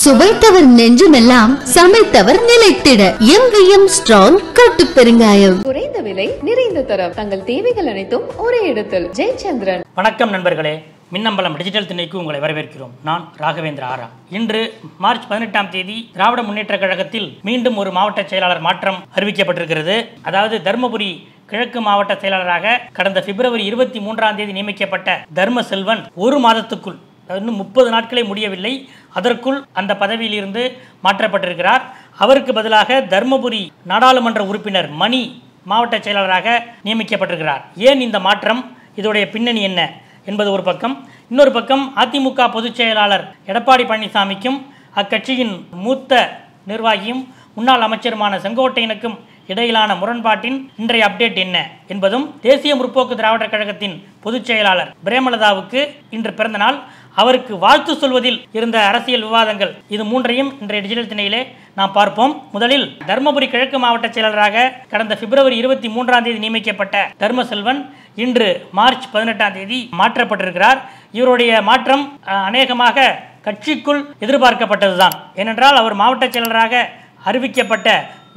சுவைத்தவர் நெஞ்சுமெல்லாம் சமைத்தவர் நிலைத்திட எங்கேயும் ஸ்ட்ராங் கட்டு பெருங்காயம். குறைந்த விலை நிறைந்த தரம், தங்கள் தேவைகள் அனைத்தும் ஒரே இடத்தில். ஜெயச்சந்திரன். வணக்கம் நண்பர்களே, மின்னம்பலம் டிஜிட்டல் திணைக்கு உங்களை வரவேற்கிறோம். நான் ராகவேந்திர ஆரா. இன்று மார்ச் 18ஆம் தேதி திராவிட முன்னேற்ற கழகத்தில் மீண்டும் ஒரு மாவட்ட செயலாளர் மாற்றம் அறிவிக்கப்பட்டிருக்கிறது. அதாவது தர்மபுரி கிழக்கு மாவட்ட செயலாளராக கடந்த பிப்ரவரி 23ஆம் தேதி நியமிக்கப்பட்ட தர்ம செல்வன் ஒரு மாதத்துக்குள், இன்னும் 30 நாட்களே முடியவில்லை, அதற்குள் அந்த பதவியில் இருந்து மாற்றப்பட்டிருக்கிறார். அவருக்கு பதிலாக தர்மபுரி நாடாளுமன்ற உறுப்பினர் மணி மாவட்ட செயலாளராக நியமிக்கப்பட்டிருக்கிறார். ஏன் இந்த மாற்றம், இதோடைய பின்னணி என்ன என்பது ஒரு பக்கம். இன்னொரு பக்கம் அதிமுக பொதுச் செயலாளர் எடப்பாடி பழனிசாமிக்கும் அக்கட்சியின் மூத்த நிர்வாகியும் முன்னாள் அமைச்சருமான செங்கோட்டையனுக்கும் இடையிலான முரண்பாட்டின் இன்றைய அப்டேட் என்ன என்பதும், தேசிய முற்போக்கு திராவிடர் கழகத்தின் பொதுச் செயலாளர் பிரேமலதாவுக்கு இன்று பிறந்த நாள், அவருக்கு வாழ்த்து சொல்வதில் இருந்த அரசியல் விவாதங்கள், இது மூன்றையும் இன்றைய டிஜிட்டல் திணையிலே நாம் பார்ப்போம். முதலில் தர்மபுரி கிழக்கு மாவட்ட செயலாளராக கடந்த பிப்ரவரி 23ஆம் தேதி நியமிக்கப்பட்ட தர்ம செல்வன் இன்று மார்ச் 18ஆம் தேதி மாற்றப்பட்டிருக்கிறார். இவருடைய மாற்றம் அநேகமாக கட்சிக்குள் எதிர்பார்க்கப்பட்டதுதான். ஏனென்றால் அவர் மாவட்ட செயலாளராக அறிவிக்கப்பட்ட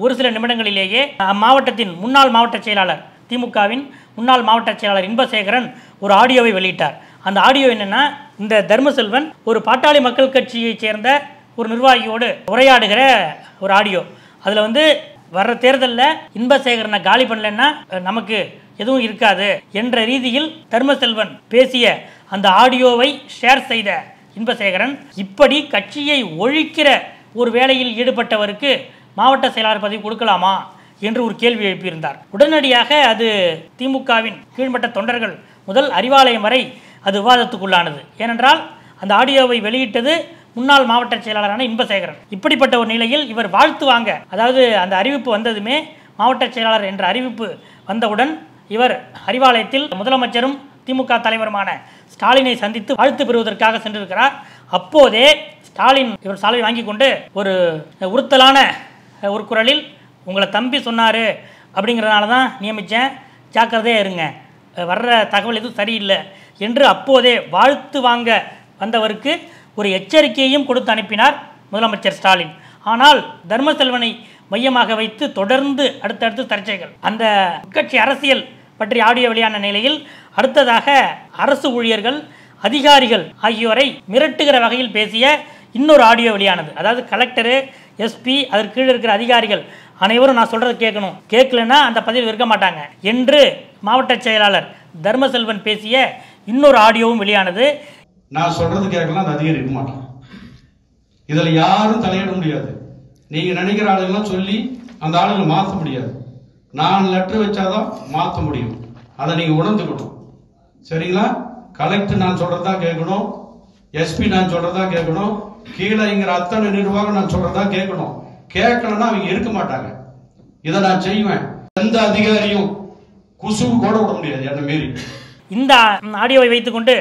ஒரு சில நிமிடங்களிலேயே அம்மாவட்டத்தின் முன்னாள் மாவட்ட செயலாளர், திமுகவின் முன்னாள் மாவட்ட செயலாளர் இன்பசேகரன் ஒரு ஆடியோவை வெளியிட்டார். அந்த ஆடியோ என்னன்னா, இந்த தர்மசெல்வன் ஒரு பாட்டாளி மக்கள் கட்சியை சேர்ந்த ஒரு நிர்வாகியோடு உரையாடுகிற ஒரு ஆடியோ. அதில் வர்ற தேர்தலில் இன்பசேகரனை காலி பண்ணலன்னா நமக்கு எதுவும் இருக்காது என்ற ரீதியில் தர்மசெல்வன் பேசிய அந்த ஆடியோவை ஷேர் செய்த இன்பசேகரன், இப்படி கட்சியை ஒழிக்கிற ஒரு வேலையில் ஈடுபட்டவருக்கு மாவட்ட செயலாளர் பதவி கொடுக்கலாமா என்று ஒரு கேள்வி எழுப்பியிருந்தார். உடனடியாக அது திமுகவின் கீழ்மட்ட தொண்டர்கள் முதல் அறிவாலயம் வரை அது விவாதத்துக்குள்ளானது. ஏனென்றால் அந்த ஆடியோவை வெளியிட்டது முன்னாள் மாவட்ட செயலாளரான இன்பசேகரன். இப்படிப்பட்ட ஒரு நிலையில் இவர் வாழ்த்து வாங்க, அதாவது அந்த அறிவிப்பு வந்ததுமே, மாவட்ட செயலாளர் என்ற அறிவிப்பு வந்தவுடன் இவர் அறிவாலயத்தில் முதலமைச்சரும் திமுக தலைவருமான ஸ்டாலினை சந்தித்து வாழ்த்து பெறுவதற்காக சென்றிருக்கிறார். அப்போதே ஸ்டாலின் இவர் சால்வை வாங்கி கொண்டு ஒரு உறுத்தலான ஒரு குரலில், உங்களை தம்பி சொன்னார் அப்படிங்கிறதுனால தான் நியமித்தேன், ஜாக்கிரதையாக இருங்க, வர்ற தகவல் எதுவும் சரியில்லை என்று அப்போதே வாழ்த்து வாங்க வந்தவருக்கு ஒரு எச்சரிக்கையையும் கொடுத்து அனுப்பினார் முதலமைச்சர் ஸ்டாலின். ஆனால் தர்மசெல்வனை மையமாக வைத்து தொடர்ந்து அடுத்தடுத்து சர்ச்சைகள். அந்த கட்சி அரசியல் பற்றி ஆடியோ வெளியான நிலையில் அடுத்ததாக அரசு ஊழியர்கள், அதிகாரிகள் ஆகியோரை மிரட்டுகிற வகையில் பேசிய இன்னொரு ஆடியோ வெளியானது. அதாவது கலெக்டரு, எஸ்பி, அதற்கு கீழே இருக்கிற அதிகாரிகள் அனைவரும் நான் சொல்றது கேட்கணும், கேட்கலன்னா அந்த பதவியில் இருக்க மாட்டாங்க என்று மாவட்ட செயலாளர் தர்மசெல்வன் பேசிய இன்னொரு ஆடியோவும் வெளியானது. நான் சொல்றது கேட்கலாம், அந்த அதிகாரி இருக்க மாட்டாங்க, இதுல யாரும் தலையிட முடியாது, நீங்க நினைக்கிற ஆளுங்கெல்லாம் சொல்லி அந்த ஆளுங்களை மாற்ற முடியாது, நான் லெட்டர் வச்சாதான் மாற்ற முடியும், அதை நீங்க உணர்ந்துக்கணும், சரிங்களா? கலெக்டர் நான் சொல்றதான் கேட்கணும், எஸ்பி நான் சொல்றதா கேட்கணும், கீழே இங்கிற அத்தனை நிர்வாகம் நான் சொல்றதா கேட்கணும். கேட்கலன்னா அவங்க இருக்க மாட்டாங்க. இதை நான் செய்வேன். எந்த அதிகாரியும் குசுவு கூட விட முடியாது என்ன மீறி. இந்த ஆடியோவை வைத்துக்கொண்டு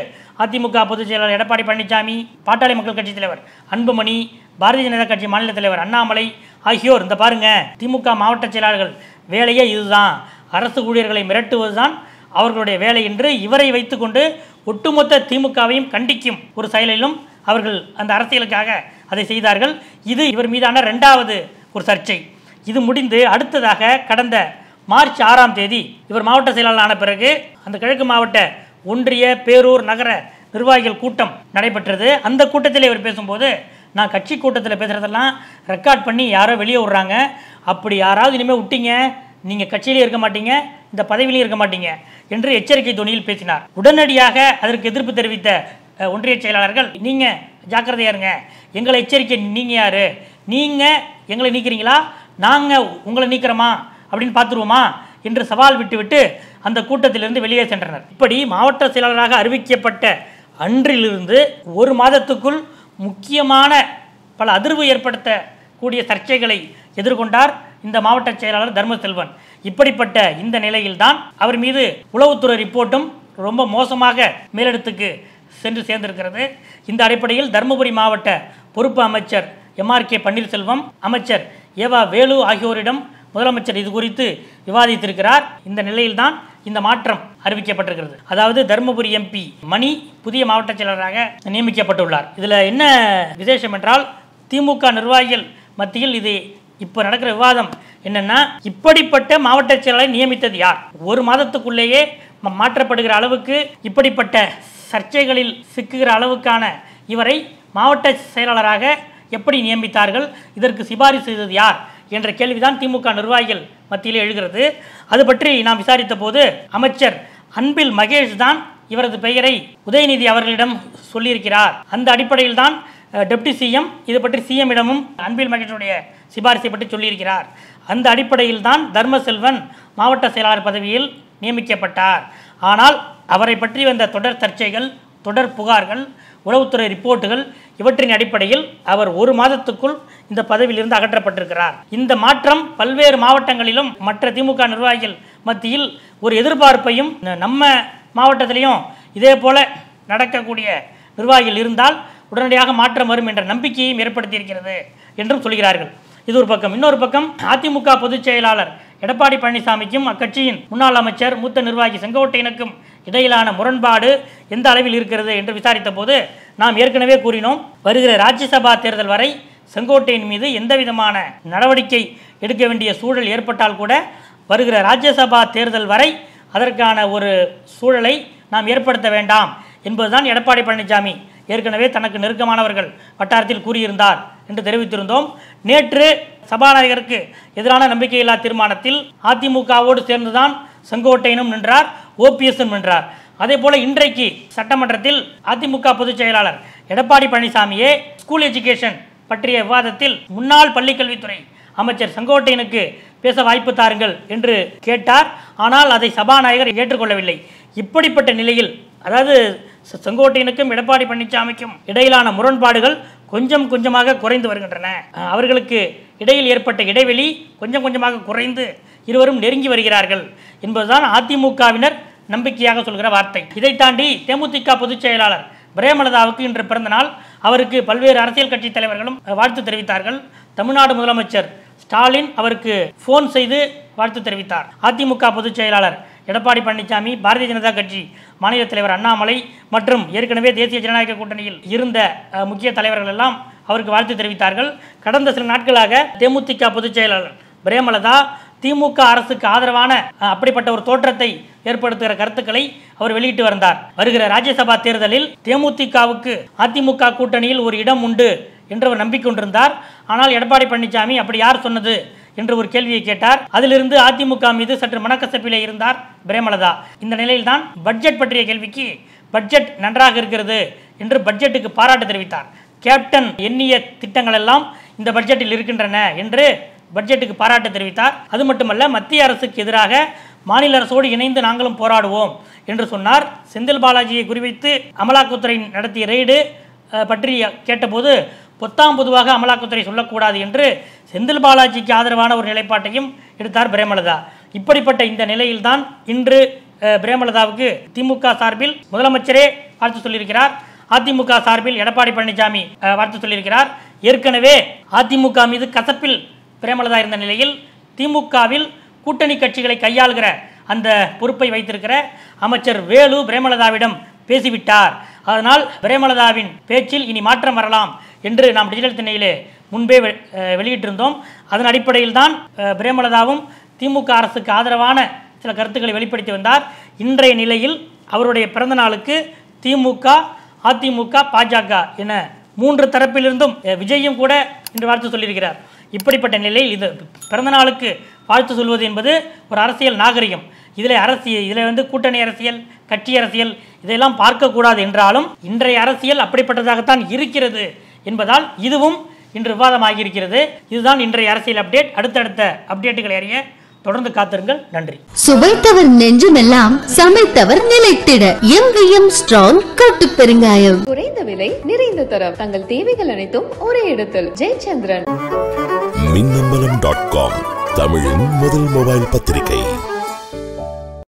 அதிமுக பொதுச் செயலாளர் எடப்பாடி பழனிசாமி, பாட்டாளி மக்கள் கட்சி தலைவர் அன்புமணி, பாரதிய ஜனதா கட்சி மாநில தலைவர் அண்ணாமலை ஆகியோர், இந்த பாருங்க, திமுக மாவட்ட செயலாளர்கள் வேலையே இதுதான், அரசு ஊழியர்களை மிரட்டுவதுதான் அவர்களுடைய வேலை என்று இவரை வைத்துக்கொண்டு ஒட்டுமொத்த திமுகவையும் கண்டிக்கும் ஒரு செயலிலும் அவர்கள் அந்த அரசியலுக்காக அதை செய்தார்கள். இது இவர் மீதான 2வது ஒரு சர்ச்சை. இது முடிந்து அடுத்ததாக கடந்த மார்ச் 6ஆம் தேதி இவர் மாவட்ட செயலாளர் ஆன பிறகு அந்த கிழக்கு மாவட்ட ஒன்றிய, பேரூர், நகர நிர்வாகிகள் கூட்டம் நடைபெற்றது. அந்த கூட்டத்தில் இவர் பேசும்போது, நான் கட்சி கூட்டத்தில் பேசுகிறதெல்லாம் ரெக்கார்ட் பண்ணி யாரோ வெளியே விட்றாங்க, அப்படி யாராவது இனிமேல் விட்டீங்க, நீங்கள் கட்சியிலே இருக்க மாட்டீங்க, இந்த பதவியிலையும் இருக்க மாட்டீங்க என்று எச்சரிக்கை துணியில் பேசினார். உடனடியாக அதற்கு எதிர்ப்பு தெரிவித்த ஒன்றிய செயலாளர்கள், நீங்கள் ஜாக்கிரதையா இருங்க, எங்களை எச்சரிக்கை, நீங்கள் யாரு, நீங்கள் எங்களை நீக்கிறீங்களா, நாங்கள் உங்களை நீக்கிறோமா அப்படின்னு பார்த்துருவோமா என்று சவால் விட்டுவிட்டு அந்த கூட்டத்திலிருந்து வெளியே சென்றனர். இப்படி மாவட்ட செயலாளராக அறிவிக்கப்பட்ட அன்றிலிருந்து ஒரு மாதத்துக்குள் முக்கியமான பல அதிர்வு ஏற்படுத்தக்கூடிய சர்ச்சைகளை எதிர்கொண்டார் இந்த மாவட்ட செயலாளர் தர்மசெல்வன். இப்படிப்பட்ட இந்த நிலையில்தான் அவர் மீது உளவுத்துறை ரிப்போர்ட்டும் ரொம்ப மோசமாக மேலிடத்துக்கு சென்று சேர்ந்திருக்கிறது. இந்த அடிப்படையில் தர்மபுரி மாவட்ட பொறுப்பு அமைச்சர் MRK பன்னீர்செல்வம், அமைச்சர் ஏவா வேலு ஆகியோரிடம் முதலமைச்சர் இது குறித்து விவாதித்திருக்கிறார். இந்த நிலையில்தான் இந்த மாற்றம் அறிவிக்கப்பட்டிருக்கிறது. அதாவது தர்மபுரி MP மணி புதிய மாவட்ட செயலராக நியமிக்கப்பட்டுள்ளார். இதில் என்ன விசேஷம் என்றால், திமுக நிர்வாகிகள் மத்தியில் இது இப்போ நடக்கிற விவாதம் என்னன்னா, இப்படிப்பட்ட மாவட்ட செயலாளரை நியமித்தது யார்? ஒரு மாதத்துக்குள்ளேயே மாற்றப்படுகிற அளவுக்கு, இப்படிப்பட்ட சர்ச்சைகளில் சிக்குகிற அளவுக்கான இவரை மாவட்ட செயலாளராக எப்படி நியமித்தார்கள்? இதற்கு சிபாரிசு செய்தது யார் என்ற கேள்விதான் திமுக நிர்வாகிகள் மத்தியில் எழுகிறது. அது பற்றி நாம் விசாரித்த போது அமைச்சர் அன்பில் மகேஷ் தான் இவரது பெயரை உதயநிதி அவர்களிடம் சொல்லியிருக்கிறார். அந்த அடிப்படையில் தான் டெப்டி சிஎம் இது பற்றி சிஎம்மிடமும் அன்பில் மகேஷுடைய சிபாரிசை பற்றி சொல்லியிருக்கிறார். அந்த அடிப்படையில் தான் தர்மசெல்வன் மாவட்ட செயலாளர் பதவியில் நியமிக்கப்பட்டார். ஆனால் அவரை பற்றி வந்த தொடர் சர்ச்சைகள், தொடர் புகார்கள், உளவுத்துறை ரிப்போர்ட்டுகள் இவற்றின் அடிப்படையில் அவர் ஒரு மாதத்துக்குள் இந்த பதவியிலிருந்து அகற்றப்பட்டிருக்கிறார். இந்த மாற்றம் பல்வேறு மாவட்டங்களிலும் மற்ற திமுக நிர்வாகிகள் மத்தியில் ஒரு எதிர்பார்ப்பையும், நம்ம மாவட்டத்திலையும் இதே போல நடக்கக்கூடிய நிர்வாகிகள் இருந்தால் உடனடியாக மாற்றம் வரும் என்ற நம்பிக்கையையும் ஏற்படுத்தியிருக்கிறது என்றும் சொல்கிறார்கள். இது ஒரு பக்கம். இன்னொரு பக்கம் அதிமுக பொதுச் செயலாளர் எடப்பாடி பழனிசாமிக்கும் அக்கட்சியின் முன்னாள் அமைச்சர் மூத்த நிர்வாகி செங்கோட்டையனுக்கும் இடையிலான முரண்பாடு எந்த அளவில் இருக்கிறது என்று விசாரித்த போது நாம் ஏற்கனவே கூறினோம், வருகிற ராஜ்யசபா தேர்தல் வரை செங்கோட்டையன் மீது எந்த விதமான நடவடிக்கை எடுக்க வேண்டிய சூழல் ஏற்பட்டால் கூட வருகிற ராஜ்யசபா தேர்தல் வரை அதற்கான ஒரு சூழலை நாம் ஏற்படுத்த வேண்டாம் என்பதுதான் எடப்பாடி பழனிசாமி ஏற்கனவே தனக்கு நெருக்கமானவர்கள் வட்டாரத்தில் கூறியிருந்தார் என்று தெரிவித்திருந்தோம். நேற்று சபாநாயகருக்கு எதிரான நம்பிக்கையில்லா தீர்மானத்தில் அதிமுகவோடு சேர்ந்துதான் செங்கோட்டையனும் நின்றார், ஓபிஎஸும் நின்றார். அதே போல இன்றைக்கு சட்டமன்றத்தில் அதிமுக பொதுச் செயலாளர் எடப்பாடி பழனிசாமியே ஸ்கூல் எஜுகேஷன் பற்றிய விவாதத்தில் முன்னாள் பள்ளிக்கல்வித்துறை அமைச்சர் செங்கோட்டையனுக்கு பேச வாய்ப்பு தாருங்கள் என்று கேட்டார். ஆனால் அதை சபாநாயகர் ஏற்றுக்கொள்ளவில்லை. இப்படிப்பட்ட நிலையில், அதாவது செங்கோட்டையனுக்கும் எடப்பாடி பழனிசாமிக்கும் இடையிலான முரண்பாடுகள் கொஞ்சம் கொஞ்சமாக குறைந்து வருகின்றன. அவர்களுக்கு இடையில் ஏற்பட்ட இடைவெளி கொஞ்சம் கொஞ்சமாக குறைந்து இருவரும் நெருங்கி வருகிறார்கள் என்பதுதான் அதிமுகவினர் நம்பிக்கையாக சொல்கிற வார்த்தை. இதை தாண்டி தேமுதிக பொதுச் செயலாளர் பிரேமலதாவுக்கு இன்று பிறந்த நாள். அவருக்கு பல்வேறு அரசியல் கட்சி தலைவர்களும் வாழ்த்து தெரிவித்தார்கள். தமிழ்நாடு முதலமைச்சர் ஸ்டாலின் அவருக்கு போன் செய்து வாழ்த்து தெரிவித்தார். அதிமுக பொதுச் செயலாளர் எடப்பாடி பழனிசாமி, பாரதிய ஜனதா கட்சி மாநில தலைவர் அண்ணாமலை மற்றும் ஏற்கனவே தேசிய ஜனநாயக கூட்டணியில் இருந்த முக்கிய தலைவர்கள் எல்லாம் அவருக்கு வாழ்த்து தெரிவித்தார்கள். கடந்த சில நாட்களாக தேமுதிக பொதுச் செயலாளர் பிரேமலதா திமுக அரசுக்கு ஆதரவான அப்படிப்பட்ட ஒரு தோற்றத்தை ஏற்படுத்துகிற கருத்துக்களை அவர் வெளியிட்டு வந்தார். வருகிற ராஜ்யசபா தேர்தலில் தேமுதிகவுக்கு அதிமுக கூட்டணியில் ஒரு இடம் உண்டு என்று அவர் நம்பிக்கொண்டிருந்தார். ஆனால் எடப்பாடி பழனிசாமி அப்படி யார் சொன்னது என்று ஒரு கேள்வியை கேட்டார். அதிலிருந்து அதிமுக மீது சற்று மனக்கசப்பிலே இருந்தார் பிரேமலதா. இந்த நிலையில்தான் பட்ஜெட் பற்றிய கேள்விக்கு பட்ஜெட் நன்றாக இருக்கிறது என்று பட்ஜெட்டுக்கு பாராட்டு தெரிவித்தார். கேப்டன் எண்ணிய திட்டங்கள் எல்லாம் இந்த பட்ஜெட்டில் இருக்கின்றன என்று பட்ஜெட்டுக்கு பாராட்டு தெரிவித்தார். அது மட்டுமல்ல, மத்திய அரசுக்கு எதிராக மாநில அரசோடு இணைந்து நாங்களும் போராடுவோம் என்று சொன்னார். செந்தில் பாலாஜியை குறிவைத்து அமலாக்கத்துறை நடத்திய ரெய்டு பற்றி கேட்டபோது பொத்தாம் பொதுவாக அமலாக்கத்துறை சொல்லக்கூடாது என்று செந்தில் பாலாஜிக்கு ஆதரவான ஒரு நிலைப்பாட்டையும் எடுத்தார் பிரேமலதா. இப்படிப்பட்ட இந்த நிலையில்தான் இன்று பிரேமலதாவுக்கு திமுக சார்பில் முதலமைச்சரே வாழ்த்து சொல்லியிருக்கிறார். அதிமுக சார்பில் எடப்பாடி பழனிசாமி வாழ்த்து சொல்லியிருக்கிறார். ஏற்கனவே அதிமுக மீது கசப்பில் பிரேமலதா இருந்த நிலையில் திமுகவில் கூட்டணி கட்சிகளை கையாளுகிற அந்த பொறுப்பை வைத்திருக்கிற அமைச்சர் வேலு பிரேமலதாவிடம் பேசிவிட்டார். அதனால் பிரேமலதாவின் பேச்சில் இனி மாற்றம் வரலாம் என்று நாம் டிஜிட்டல் திண்ணையிலே முன்பே வெளியிட்டிருந்தோம். அதன் அடிப்படையில் தான் பிரேமலதாவும் திமுக அரசுக்கு ஆதரவான சில கருத்துக்களை வெளிப்படுத்தி வந்தார். இன்றைய நிலையில் அவருடைய பிறந்த நாளுக்கு திமுக, அதிமுக, பாஜக என 3 தரப்பிலிருந்தும் விஜயும் கூட இன்று வாழ்த்து சொல்லியிருக்கிறார். இப்படிப்பட்ட நிலையில் இது பிறந்த நாளுக்கு வாழ்த்து சொல்வது என்பது ஒரு அரசியல் நாகரிகம். இதில் கூட்டணி அரசியல், கட்சி அரசியல் இதையெல்லாம் பார்க்கக்கூடாது என்றாலும் இன்றைய அரசியல் அப்படிப்பட்டதாகத்தான் இருக்கிறது என்பதால் இதுவும் இன்று விவாதமாகி இருக்கிறது. இதுதான் இன்றைய அரசியல் அப்டேட். அடுத்தடுத்த அப்டேட்டுகளை அறிய தொடர்ந்து காத்திருங்கள். நன்றி. சுவைத்தவர் நெஞ்சுமெல்லாம் சமைத்தவர் நிலைத்திட எம்விஎம் ஸ்ட்ராங் கட்டு பெருங்காயம். குறைந்த விலை, நிறைந்த தரம், தங்கள் தேவைகள் அனைத்தும் ஒரே இடத்தில். ஜெயச்சந்திரன். மின்னம்பலம்.com தமிழின் முதல் மொபைல் பத்திரிகை.